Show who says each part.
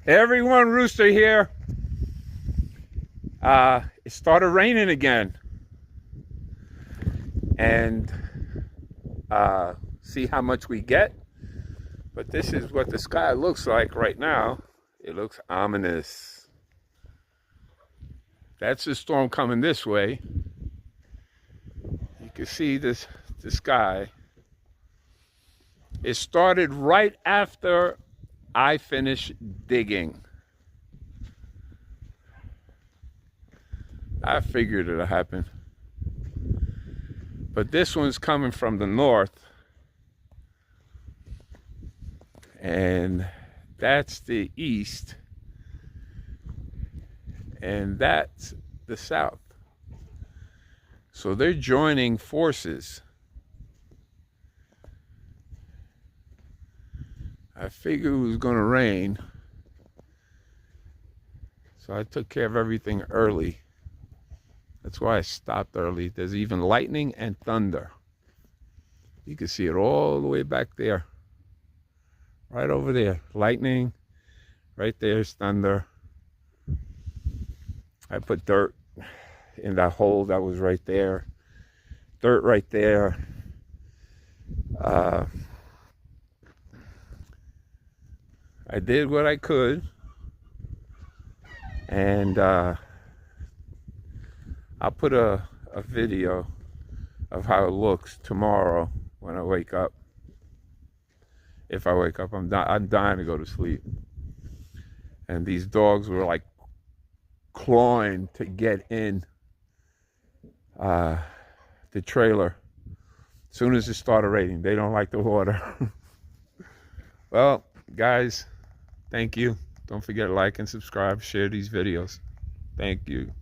Speaker 1: Hey everyone, Rooster here. It started raining again, and see how much we get. But this is what the sky looks like right now. It looks ominous. That's the storm coming this way. You can see the sky. It started right after I finished digging. I figured it'd happen. But this one's coming from the north. And that's the east. And that's the south. So they're joining forces. I figured it was going to rain. So I took care of everything early. That's why I stopped early. There's even lightning and thunder. You can see it all the way back there. Right over there. Lightning. Right there's thunder. I put dirt in that hole that was right there. Dirt right there. I did what I could. And I'll put a video of how it looks tomorrow when I wake up. If I wake up, I'm dying to go to sleep. And these dogs were like clawing to get in the trailer. As soon as it started raining, they don't like the water. Well, guys, thank you. Don't forget to like and subscribe, share these videos. Thank you.